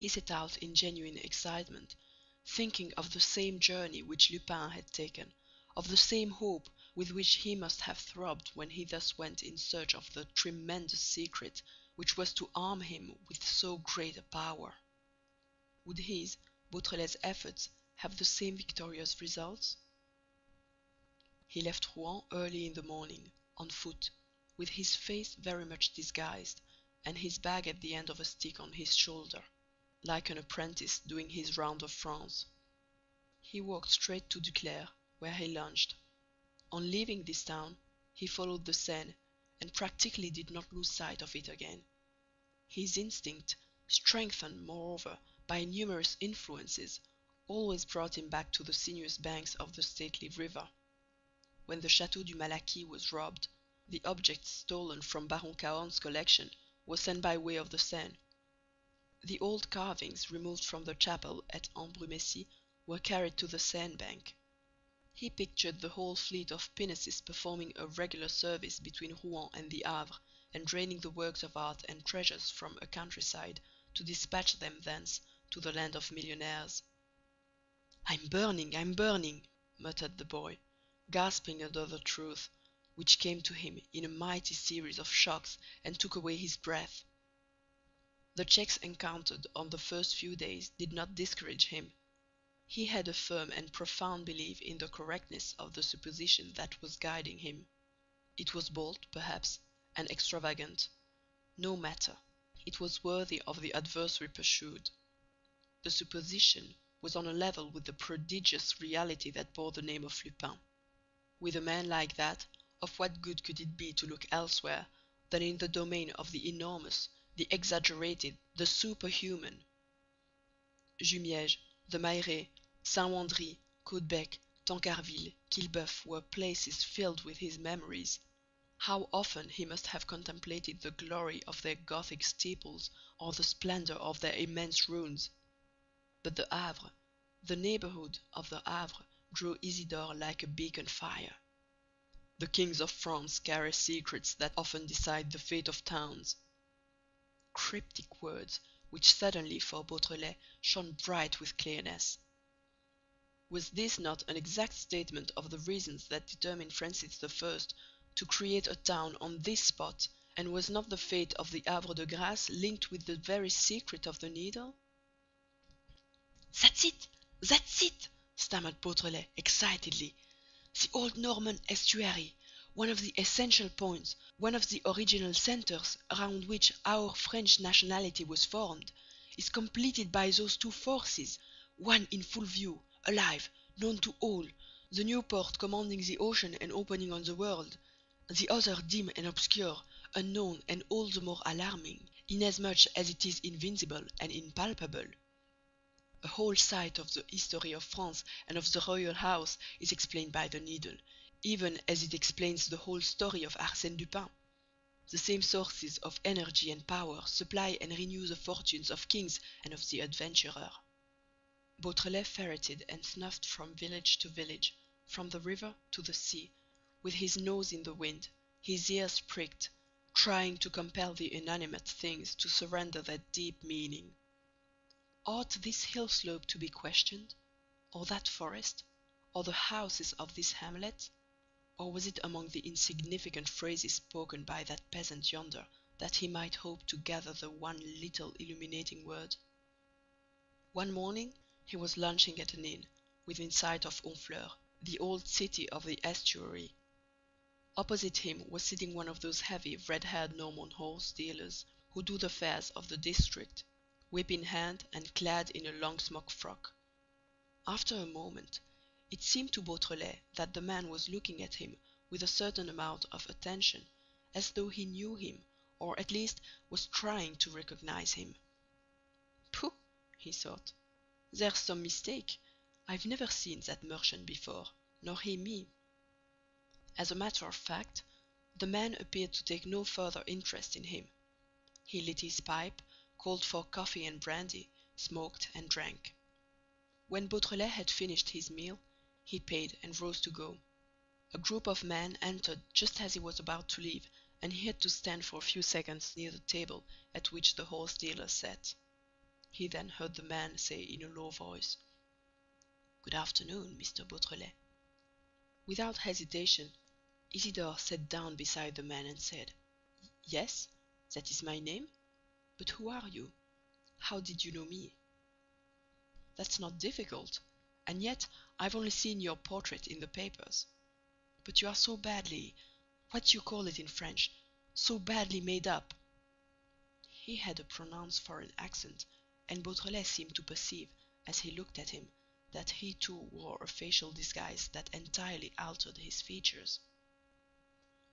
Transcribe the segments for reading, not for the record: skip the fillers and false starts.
He set out in genuine excitement, thinking of the same journey which Lupin had taken, of the same hope with which he must have throbbed when he thus went in search of the tremendous secret which was to arm him with so great a power. Would his, Beautrelet's efforts have the same victorious results? He left Rouen early in the morning, on foot, with his face very much disguised, and his bag at the end of a stick on his shoulder, like an apprentice doing his round of France. He walked straight to Duclair, where he lunched. On leaving this town, he followed the Seine, and practically did not lose sight of it again. His instinct, strengthened, moreover, by numerous influences, always brought him back to the sinuous banks of the stately river. When the Château du Malaquis was robbed, the objects stolen from Baron Cahorn's collection were sent by way of the Seine. The old carvings removed from the chapel at Ambrumésy were carried to the Seine bank. He pictured the whole fleet of pinnaces performing a regular service between Rouen and the Havre, and draining the works of art and treasures from a countryside to dispatch them thence to the land of millionaires. I'm burning," muttered the boy, gasping under the truth, which came to him in a mighty series of shocks and took away his breath. The checks encountered on the first few days did not discourage him. He had a firm and profound belief in the correctness of the supposition that was guiding him. It was bold, perhaps, and extravagant. No matter. It was worthy of the adversary pursued. The supposition was on a level with the prodigious reality that bore the name of Lupin. With a man like that, of what good could it be to look elsewhere than in the domain of the enormous, the exaggerated, the superhuman? Jumièges, the Mailleraie, Saint-Wandry, Caudebec, Tancarville, Quillebeuf were places filled with his memories. How often he must have contemplated the glory of their Gothic steeples or the splendor of their immense ruins! But the Havre, the neighborhood of the Havre, drew Isidore like a beacon fire. The kings of France carry secrets that often decide the fate of towns. Cryptic words which suddenly for Beautrelet shone bright with clearness. Was this not an exact statement of the reasons that determined Francis I to create a town on this spot, and was not the fate of the Havre de Grace linked with the very secret of the Needle? "That's it! That's it!" stammered Beautrelet excitedly. "The old Norman estuary, one of the essential points, one of the original centers around which our French nationality was formed, is completed by those two forces, one in full view, alive, known to all, the new port commanding the ocean and opening on the world; the other dim and obscure, unknown and all the more alarming, inasmuch as it is invincible and impalpable. A whole side of the history of France and of the royal house is explained by the Needle, even as it explains the whole story of Arsene Lupin. The same sources of energy and power supply and renew the fortunes of kings and of the adventurer." Beautrelet ferreted and snuffed from village to village, from the river to the sea, with his nose in the wind, his ears pricked, trying to compel the inanimate things to surrender their deep meaning. Ought this hill slope to be questioned, or that forest, or the houses of this hamlet? Or was it among the insignificant phrases spoken by that peasant yonder that he might hope to gather the one little illuminating word? One morning he was lunching at an inn, within sight of Honfleur, the old city of the estuary. Opposite him was sitting one of those heavy, red-haired Norman horse dealers who do the fairs of the district, whip in hand and clad in a long smock frock. After a moment, it seemed to Beautrelet that the man was looking at him with a certain amount of attention, as though he knew him, or at least was trying to recognize him. "Pooh!" he thought. "There's some mistake. I've never seen that merchant before, nor he me." As a matter of fact, the man appeared to take no further interest in him. He lit his pipe, called for coffee and brandy, smoked and drank. When Beautrelet had finished his meal, he paid and rose to go. A group of men entered just as he was about to leave, and he had to stand for a few seconds near the table at which the horse dealer sat. He then heard the man say in a low voice: "Good afternoon, Mr. Beautrelet." Without hesitation, Isidore sat down beside the man and said: "Yes, that is my name. But who are you? How did you know me?" "That's not difficult. And yet I've only seen your portrait in the papers. But you are so badly, what do you call it in French, so badly made up." He had a pronounced foreign accent, and Beautrelet seemed to perceive, as he looked at him, that he too wore a facial disguise that entirely altered his features.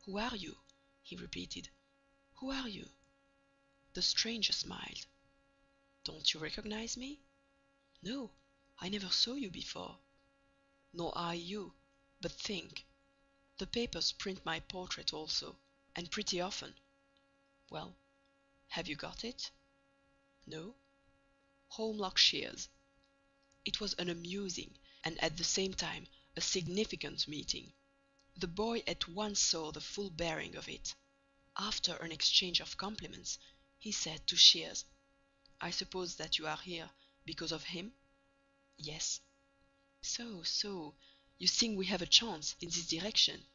"Who are you?" he repeated. "Who are you?" The stranger smiled. "Don't you recognize me?" "No, I never saw you before." "Nor I you. But think. The papers print my portrait also, and pretty often. Well, have you got it?" "No." "Holmlock Shears." It was an amusing and at the same time a significant meeting. The boy at once saw the full bearing of it. After an exchange of compliments, he said to Shears: "I suppose that you are here because of him?" "Yes." So, you think we have a chance in this direction?"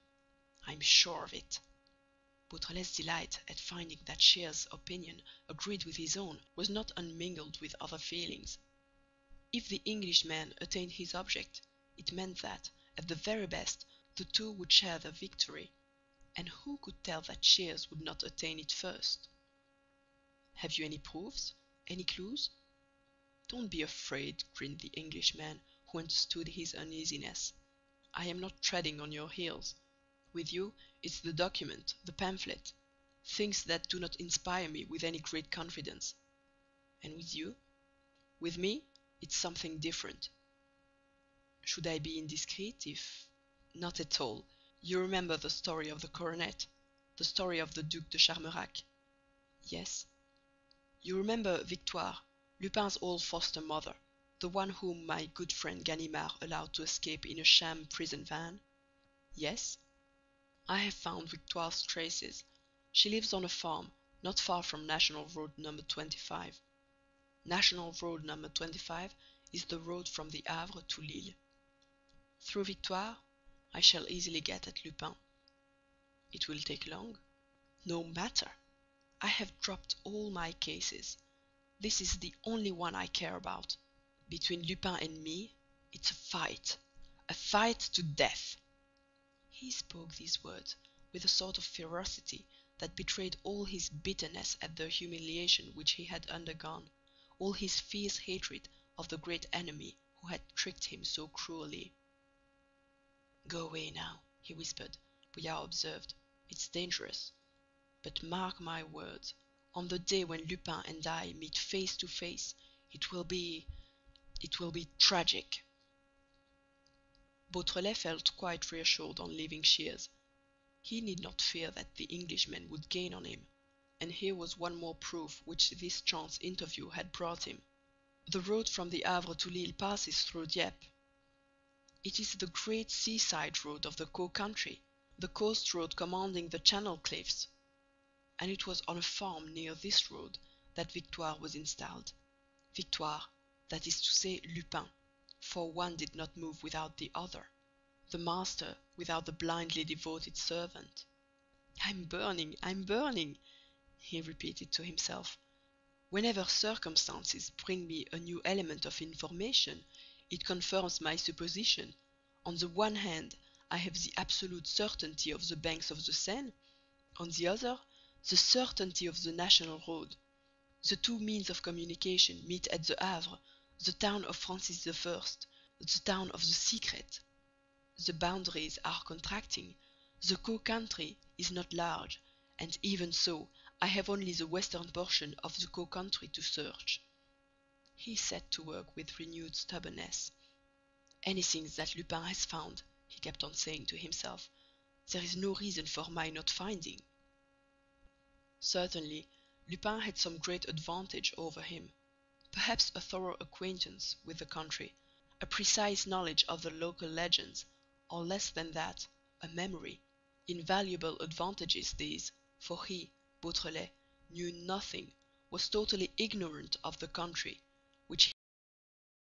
"I'm sure of it." Beautrelet's delight at finding that Shears' opinion agreed with his own was not unmingled with other feelings. If the Englishman attained his object, it meant that, at the very best, the two would share the victory. And who could tell that Shears would not attain it first? "Have you any proofs? Any clues?" "Don't be afraid," grinned the Englishman, who understood his uneasiness. "I am not treading on your heels. With you, it's the document, the pamphlet, things that do not inspire me with any great confidence. And with you?" "With me, it's something different." "Should I be indiscreet if—" "Not at all. You remember the story of the coronet, the story of the Duc de Charmerac?" "Yes." "You remember Victoire, Lupin's old foster mother, the one whom my good friend Ganimard allowed to escape in a sham prison van?" "Yes." "I have found Victoire's traces. She lives on a farm, not far from National Road No. 25. National Road No. 25 is the road from the Havre to Lille. Through Victoire, I shall easily get at Lupin." "It will take long." "No matter. I have dropped all my cases. This is the only one I care about. Between Lupin and me, it's a fight to death." He spoke these words with a sort of ferocity that betrayed all his bitterness at the humiliation which he had undergone, all his fierce hatred of the great enemy who had tricked him so cruelly. "Go away now," he whispered. "We are observed. It's dangerous. But mark my words, on the day when Lupin and I meet face to face, it will be tragic." Beautrelet felt quite reassured on leaving Shears. He need not fear that the Englishman would gain on him. And here was one more proof which this chance interview had brought him. The road from the Havre to Lille passes through Dieppe. It is the great seaside road of the Caux country, the coast road commanding the Channel cliffs. And it was on a farm near this road that Victoire was installed. Victoire, that is to say Lupin, for one did not move without the other, the master without the blindly devoted servant. I'm burning," he repeated to himself. "Whenever circumstances bring me a new element of information, it confirms my supposition. On the one hand, I have the absolute certainty of the banks of the Seine; on the other, the certainty of the national road. The two means of communication meet at the Havre, the town of Francis I, the town of the secret. The boundaries are contracting. The Caux country is not large, and even so I have only the western portion of the Caux country to search." He set to work with renewed stubbornness. "Anything that Lupin has found," he kept on saying to himself, "there is no reason for my not finding." Certainly, Lupin had some great advantage over him. Perhaps a thorough acquaintance with the country, a precise knowledge of the local legends, or less than that, a memory. Invaluable advantages these, for he, Beautrelet, knew nothing, was totally ignorant of the country, which